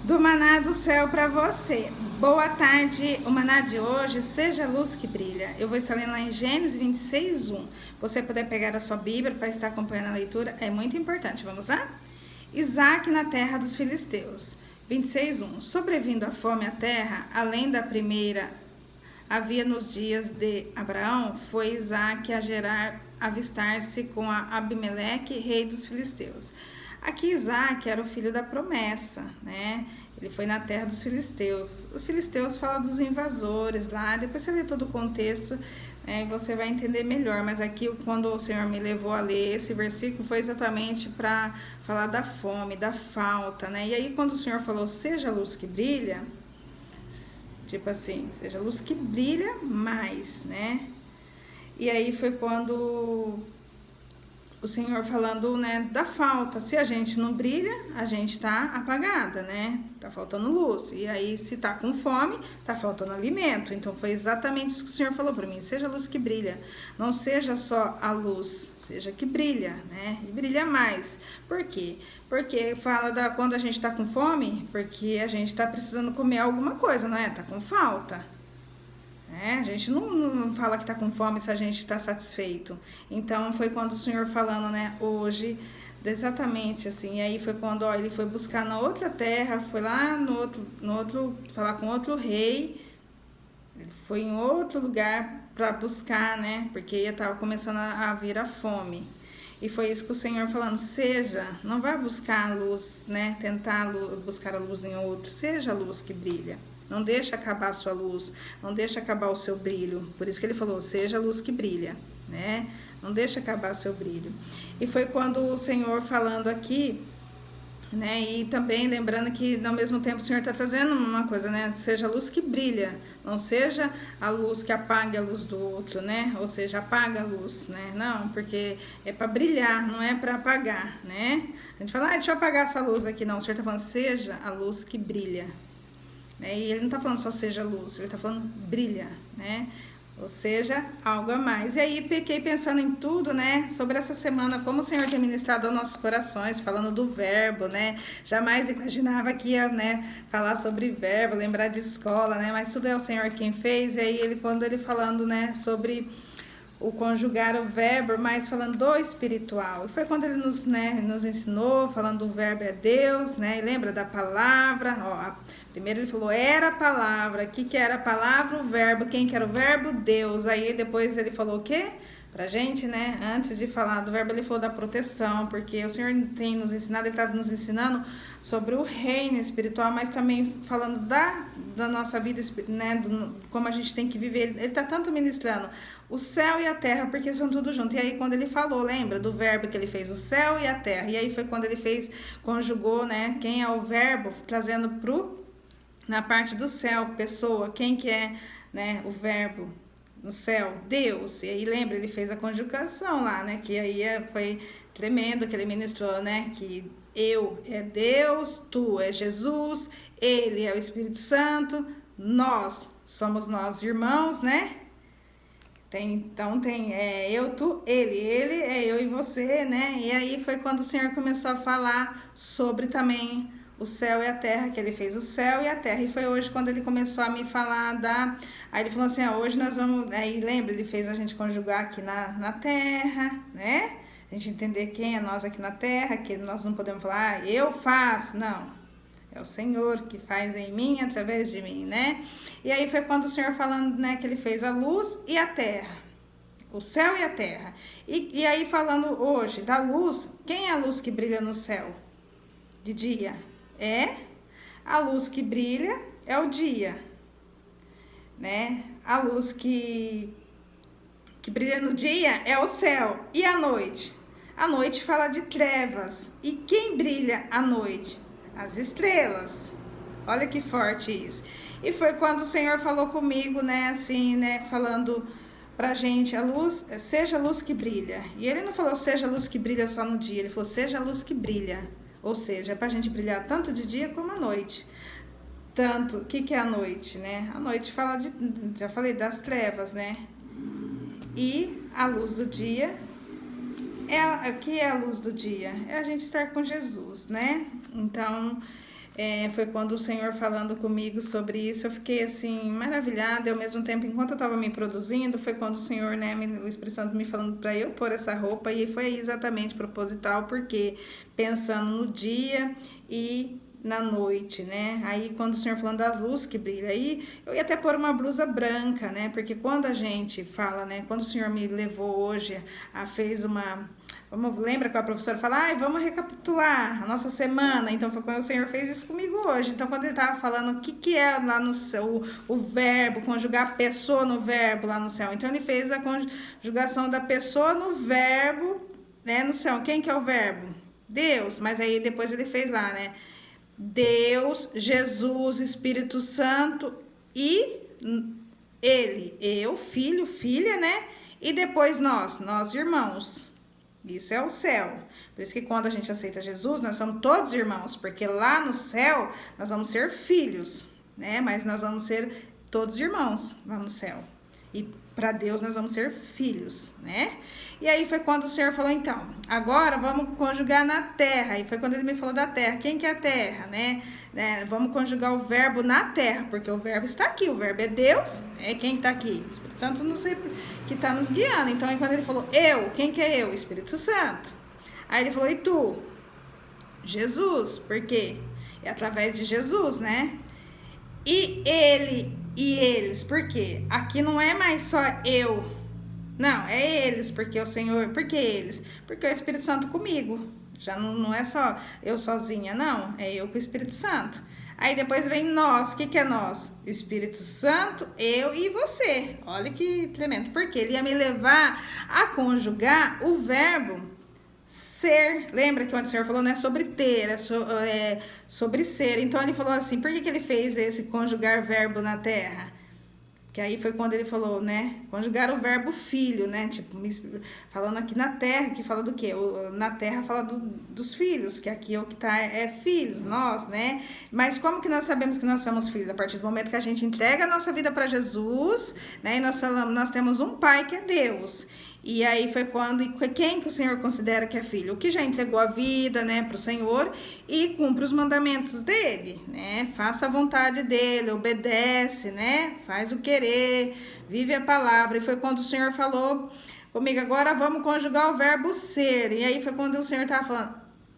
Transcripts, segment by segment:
Do maná do céu para você. Boa tarde, o maná de hoje, seja a luz que brilha. Eu vou estar lendo lá em Gênesis 26:1. Você puder pegar a sua Bíblia para estar acompanhando a leitura, é muito importante. Vamos lá? Isaac na terra dos filisteus. 26:1. Sobrevindo a fome à terra, além da primeira havia nos dias de Abraão, foi Isaac a Gerar avistar-se com Abimeleque, rei dos filisteus. Aqui Isaac era o filho da promessa, né? Ele foi na terra dos filisteus. Os filisteus fala dos invasores lá, depois você lê todo o contexto, né, e você vai entender melhor. Mas aqui, quando o Senhor me levou a ler esse versículo, foi exatamente para falar da fome, da falta, né? E aí, quando o Senhor falou, seja a luz que brilha, tipo assim, seja a luz que brilha mais, né? E aí foi quando o Senhor falando, né, da falta. Se a gente não brilha, a gente tá apagada, né? Tá faltando luz. E aí, se tá com fome, tá faltando alimento. Então, foi exatamente isso que o Senhor falou para mim. Seja a luz que brilha. Não seja só a luz, seja que brilha, né? E brilha mais. Por quê? Porque fala da quando a gente tá com fome, porque a gente tá precisando comer alguma coisa, não é? Tá com falta. A gente não fala que está com fome se a gente está satisfeito. Então foi quando o Senhor falando, né, hoje, exatamente assim. E aí foi quando ele foi buscar na outra terra, foi lá no outro falar com outro rei. Ele foi em outro lugar para buscar, né, porque ia estava começando a vir a fome. E foi isso que o Senhor falando, seja, não vai buscar a luz, né, tentar buscar a luz em outro, seja a luz que brilha. Não deixa acabar a sua luz, não deixa acabar o seu brilho. Por isso que ele falou, seja a luz que brilha, né? Não deixa acabar seu brilho. E foi quando o Senhor falando aqui, né? E também lembrando que ao mesmo tempo o Senhor está trazendo uma coisa, né? Seja a luz que brilha, não seja a luz que apague a luz do outro, né? Ou seja, apaga a luz, né? Não, porque é para brilhar, não é para apagar, né? A gente fala, deixa eu apagar essa luz aqui. Não, o Senhor está falando, seja a luz que brilha. E ele não está falando só seja luz, ele está falando brilha, né? Ou seja, algo a mais. E aí fiquei pensando em tudo, né? Sobre essa semana, como o Senhor tem ministrado aos nossos corações, falando do verbo, né? Jamais imaginava que ia, né, falar sobre verbo, lembrar de escola, né? Mas tudo é o Senhor quem fez. E aí ele, quando ele falando, né, sobre o conjugar o verbo, mas falando do espiritual. E foi quando ele nos ensinou, falando do verbo é Deus, né? E lembra da palavra? Primeiro ele falou, era a palavra. O que era a palavra? O verbo. Quem que era o verbo? Deus. Aí depois ele falou o quê? Pra gente, né? Antes de falar do verbo, ele falou da proteção, porque o Senhor tem nos ensinado, ele está nos ensinando sobre o reino espiritual, mas também falando da nossa vida, né? Como a gente tem que viver. Ele está tanto ministrando o céu e a terra, porque são tudo junto. E aí, quando ele falou, lembra do verbo que ele fez, o céu e a terra. E aí foi quando ele conjugou, né? Quem é o verbo, trazendo na parte do céu, pessoa, quem que é, né? O verbo no céu, Deus. E aí lembra, ele fez a conjugação lá, né? Que aí foi tremendo que ele ministrou, né? Que eu é Deus, tu é Jesus, ele é o Espírito Santo, nós somos nós irmãos, né? Então tem eu, tu, ele é eu e você, né? E aí foi quando o Senhor começou a falar sobre também o céu e a terra, que ele fez o céu e a terra. E foi hoje quando ele começou a me falar Aí ele falou assim, hoje nós vamos... Aí lembra, ele fez a gente conjugar aqui na terra, né? A gente entender quem é nós aqui na terra, que nós não podemos falar, eu faço, não. É o Senhor que faz em mim, através de mim, né? E aí foi quando o Senhor falando, né, que ele fez a luz e a terra. O céu e a terra. E aí falando hoje da luz, quem é a luz que brilha no céu? De dia? A luz que brilha é o dia, né? A luz que brilha no dia é o céu. E a noite? A noite fala de trevas. E quem brilha à noite? As estrelas. Olha que forte isso. E foi quando o Senhor falou comigo, né, assim, né, falando pra gente, a luz, seja a luz que brilha. E ele não falou seja a luz que brilha só no dia, ele falou seja a luz que brilha. Ou seja, é pra gente brilhar tanto de dia como à noite. Tanto, o que é a noite, né? A noite fala já falei, das trevas, né? E a luz do dia, o que é a luz do dia? É a gente estar com Jesus, né? Então, Foi quando o Senhor falando comigo sobre isso, eu fiquei assim, maravilhada, e ao mesmo tempo, enquanto eu estava me produzindo, foi quando o Senhor, né, o Espírito Santo me falando para eu pôr essa roupa, e foi exatamente proposital, porque pensando no dia e na noite, né? Aí quando o Senhor falando das luzes que brilha, aí eu ia até pôr uma blusa branca, né? Porque quando a gente fala, né? Quando o Senhor me levou hoje, fez uma... Lembra que a professora fala, vamos recapitular a nossa semana? Então foi quando o Senhor fez isso comigo hoje. Então quando ele estava falando o que é lá no céu, o verbo, conjugar a pessoa no verbo lá no céu. Então ele fez a conjugação da pessoa no verbo, né, no céu. Quem que é o verbo? Deus. Mas aí depois ele fez lá, né? Deus, Jesus, Espírito Santo e ele, eu, filho, filha, né? E depois nós irmãos. Isso é o céu. Por isso que quando a gente aceita Jesus, nós somos todos irmãos, porque lá no céu nós vamos ser filhos, né? Mas nós vamos ser todos irmãos lá no céu. E para Deus nós vamos ser filhos, né? E aí foi quando o Senhor falou, então, agora vamos conjugar na terra. E foi quando ele me falou da terra. Quem que é a terra, né? Vamos conjugar o verbo na terra, porque o verbo está aqui, o verbo é Deus, quem está aqui? O Espírito Santo, não sei, que está nos guiando. Então, aí quando ele falou, quem que é eu? O Espírito Santo. Aí ele falou, e tu? Jesus, por quê? É através de Jesus, né? E ele e eles, por quê? Aqui não é mais só eu, não, é eles, porque o Senhor, por que eles? Porque o Espírito Santo comigo, já não é só eu sozinha, não, é eu com o Espírito Santo. Aí depois vem nós, o que é nós? Espírito Santo, eu e você, olha que tremendo, porque ele ia me levar a conjugar o verbo ser. Lembra que o Senhor falou, né, sobre ter, sobre ser. Então ele falou assim, por que ele fez esse conjugar verbo na terra? Que aí foi quando ele falou, né, conjugar o verbo filho, né, tipo, falando aqui na terra, que fala do quê? Na terra fala dos filhos, que aqui o que tá é filhos, nós, né, mas como que nós sabemos que nós somos filhos? A partir do momento que a gente entrega a nossa vida para Jesus, né, e nós temos um pai que é Deus. E aí foi quando, quem que o Senhor considera que é filho? O que já entregou a vida, né, para o Senhor e cumpre os mandamentos dele, né, faça a vontade dele, obedece, né, faz o querer, vive a palavra. E foi quando o Senhor falou comigo, agora vamos conjugar o verbo ser. E aí foi quando o Senhor estava falando,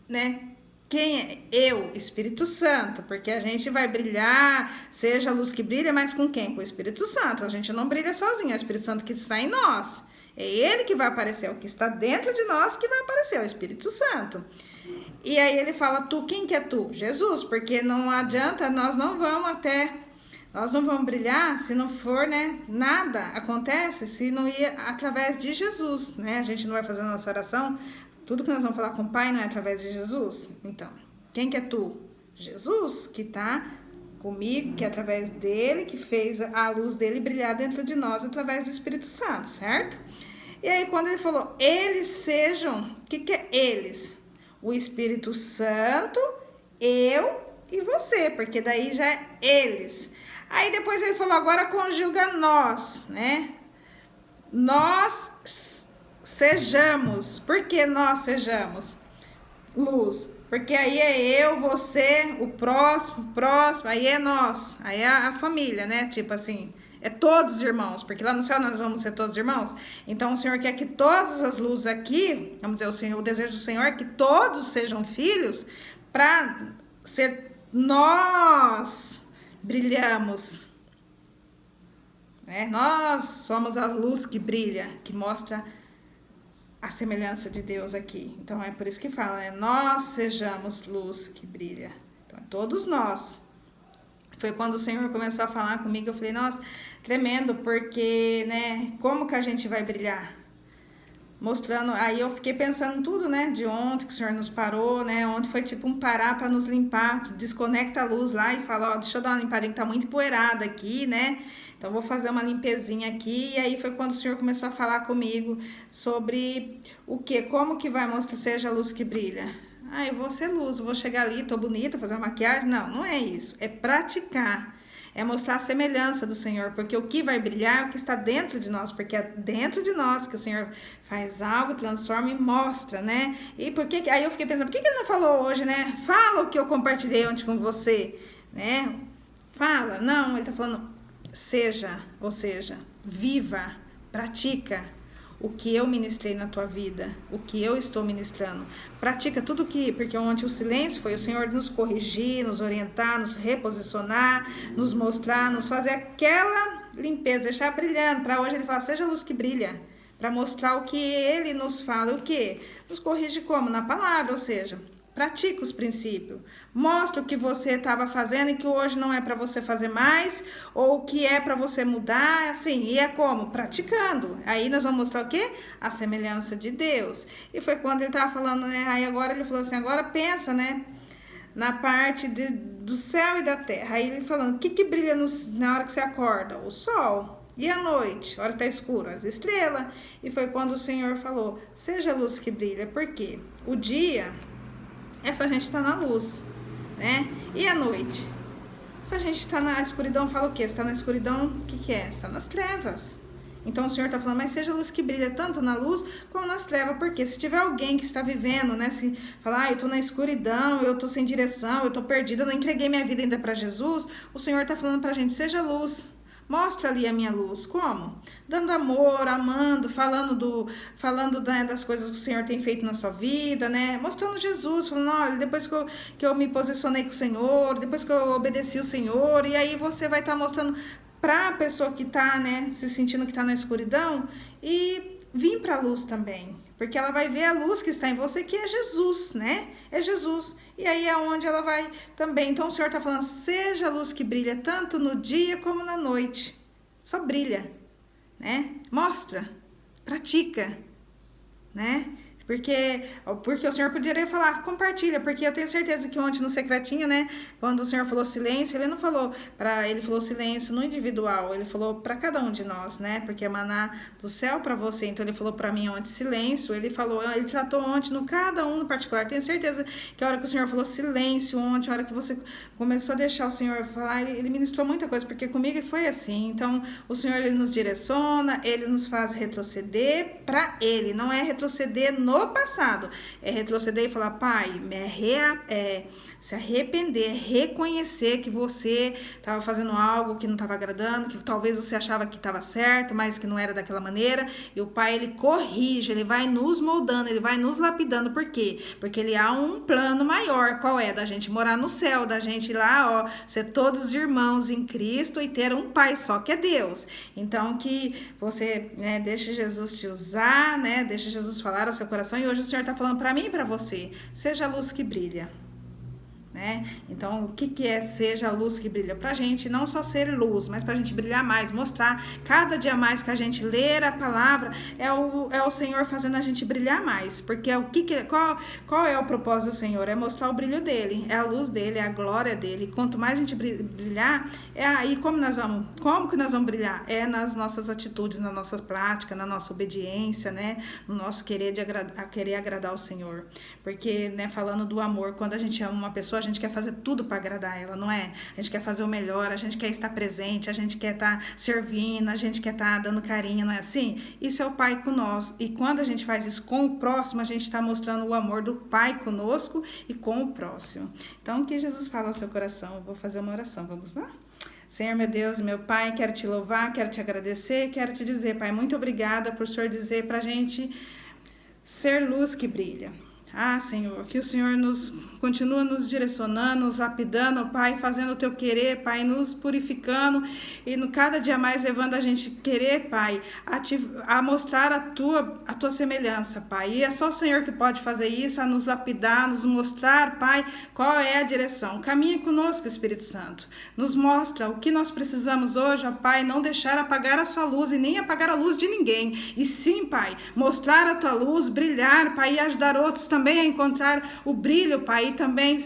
né, quem é? Eu, Espírito Santo, porque a gente vai brilhar, seja a luz que brilha, mas com quem? Com o Espírito Santo. A gente não brilha sozinho, é o Espírito Santo que está em nós. É ele que vai aparecer, o que está dentro de nós que vai aparecer, o Espírito Santo. E aí ele fala, tu, quem que é tu? Jesus, porque não adianta, nós não vamos brilhar se não for, né, nada acontece se não ir através de Jesus, né? A gente não vai fazer a nossa oração, tudo que nós vamos falar com o Pai não é através de Jesus. Então, quem que é tu? Jesus, que está comigo, que é através dele, que fez a luz dele brilhar dentro de nós através do Espírito Santo, certo? E aí quando ele falou, eles sejam, o que é eles? O Espírito Santo, eu e você, porque daí já é eles. Aí depois ele falou, agora conjuga nós, né? Nós sejamos. Por que nós sejamos? Luz. Porque aí é eu, você, o próximo, aí é nós, aí é a família, né? Tipo assim, é todos irmãos, porque lá no céu nós vamos ser todos irmãos. Então o Senhor quer que todas as luzes aqui, vamos dizer, o desejo do Senhor é que todos sejam filhos, para ser nós brilhamos. Nós somos a luz que brilha, que mostra a semelhança de Deus aqui. Então é por isso que fala, nós sejamos luz que brilha. Então, todos nós. Foi quando o Senhor começou a falar comigo, eu falei, nossa, tremendo, porque, né, como que a gente vai brilhar? Mostrando, aí eu fiquei pensando tudo, né, de ontem que o Senhor nos parou, né, ontem foi tipo um parar para nos limpar, desconecta a luz lá e fala, deixa eu dar uma limpadinha que tá muito empoeirada aqui, né, então vou fazer uma limpezinha aqui. E aí foi quando o Senhor começou a falar comigo sobre o que, como que vai mostrar, seja a luz que brilha. Eu vou ser luz, vou chegar ali, tô bonita, fazer uma maquiagem, não é isso, é praticar. é mostrar a semelhança do Senhor, porque o que vai brilhar é o que está dentro de nós, porque é dentro de nós que o Senhor faz algo, transforma e mostra, né? E por que, aí eu fiquei pensando, por que ele não falou hoje, né? Fala o que eu compartilhei ontem com você, né? Fala, não, ele tá falando, seja, ou seja, viva, pratica o que eu ministrei na tua vida, o que eu estou ministrando. Pratica tudo que, porque ontem o silêncio foi o Senhor nos corrigir, nos orientar, nos reposicionar, nos mostrar, nos fazer aquela limpeza, deixar brilhando. Para hoje ele fala, seja a luz que brilha, para mostrar o que ele nos fala, o que? Nos corrige como? Na palavra, ou seja, pratica os princípios. Mostra o que você estava fazendo e que hoje não é para você fazer mais, ou o que é para você mudar, assim, e é como? Praticando. Aí nós vamos mostrar o quê? A semelhança de Deus. E foi quando ele estava falando, né? Aí agora ele falou assim, agora pensa, né? Na parte do céu e da terra. Aí ele falando, o que brilha na hora que você acorda? O sol. E à noite, a hora que tá escuro, as estrelas. E foi quando o Senhor falou, seja a luz que brilha. Por quê? O dia... essa gente está na luz, né? E à noite? Se a gente está na escuridão, fala o quê? Está na escuridão, o que é? Está nas trevas. Então o Senhor está falando, mas seja a luz que brilha tanto na luz como nas trevas. Porque se tiver alguém que está vivendo, né? Se falar, eu estou na escuridão, eu estou sem direção, eu estou perdida, eu não entreguei minha vida ainda para Jesus, o Senhor está falando para a gente, seja luz. Mostra ali a minha luz. Como? Dando amor, amando, falando das coisas que o Senhor tem feito na sua vida, né? Mostrando Jesus, falando, olha, depois que eu me posicionei com o Senhor, depois que eu obedeci o Senhor, e aí você vai estar mostrando para a pessoa que está, né, se sentindo que está na escuridão, e vir para a luz também. Porque ela vai ver a luz que está em você, que é Jesus, né? É Jesus. E aí é onde ela vai também. Então o Senhor está falando, seja a luz que brilha tanto no dia como na noite. Só brilha, né? Mostra, pratica, né? Porque o Senhor poderia falar, compartilha, porque eu tenho certeza que ontem no secretinho, né, quando o Senhor falou silêncio, ele não falou ele falou silêncio no individual, ele falou para cada um de nós, né, porque é maná do céu para você, então ele falou para mim ontem silêncio, ele tratou ontem no cada um no particular. Tenho certeza que a hora que o Senhor falou silêncio ontem, a hora que você começou a deixar o Senhor falar, ele ministrou muita coisa, porque comigo foi assim. Então o Senhor, ele nos direciona, ele nos faz retroceder para ele, não é retroceder no passado, é retroceder e falar, pai, se arrepender, reconhecer que você estava fazendo algo que não estava agradando, que talvez você achava que estava certo, mas que não era daquela maneira, e o pai, ele corrige, ele vai nos moldando, ele vai nos lapidando. Por quê? Porque ele há um plano maior. Qual é? Da gente morar no céu, da gente ir lá, ó, ser todos irmãos em Cristo e ter um pai só, que é Deus. Então que você, né, deixe Jesus te usar, né, deixe Jesus falar ao seu coração. E hoje o Senhor está falando para mim e para você, seja a luz que brilha, né? Então, o que é seja a luz que brilha? Pra gente não só ser luz, mas pra gente brilhar mais, mostrar cada dia mais que a gente ler a palavra, é o Senhor fazendo a gente brilhar mais, porque qual é o propósito do Senhor? É mostrar o brilho dele, é a luz dele, é a glória dele. Quanto mais a gente brilhar, é aí como que nós vamos brilhar? É nas nossas atitudes, na nossa prática, na nossa obediência, né? No nosso querer agradar o Senhor. Porque, né, falando do amor, quando a gente ama uma pessoa, a gente quer fazer tudo para agradar ela, não é? A gente quer fazer o melhor, a gente quer estar presente, a gente quer estar servindo, a gente quer estar dando carinho, não é assim? Isso é o Pai conosco. E quando a gente faz isso com o próximo, a gente está mostrando o amor do Pai conosco e com o próximo. Então, o que Jesus fala ao seu coração? Eu vou fazer uma oração, vamos lá? Senhor, meu Deus e meu Pai, quero te louvar, quero te agradecer, quero te dizer, Pai, muito obrigada por o Senhor dizer para a gente ser luz que brilha. Ah, Senhor, que o Senhor continua nos direcionando, nos lapidando, Pai, fazendo o teu querer, Pai, nos purificando e cada dia mais levando a gente querer, Pai, a mostrar a tua semelhança, Pai. E é só o Senhor que pode fazer isso, a nos lapidar, nos mostrar, Pai, qual é a direção. Caminha conosco, Espírito Santo. Nos mostra o que nós precisamos hoje, ó Pai, não deixar apagar a sua luz e nem apagar a luz de ninguém. E sim, Pai, mostrar a tua luz, brilhar, Pai, e ajudar outros também a encontrar o brilho, Pai, e também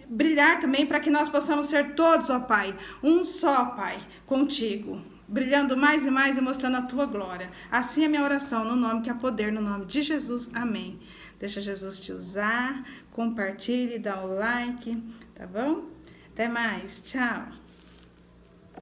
brilhar também para que nós possamos ser todos, ó Pai, um só, Pai, contigo, brilhando mais e mais e mostrando a tua glória. Assim é minha oração, no nome que há poder, no nome de Jesus, amém. Deixa Jesus te usar, compartilhe, dá o like, tá bom? Até mais, tchau.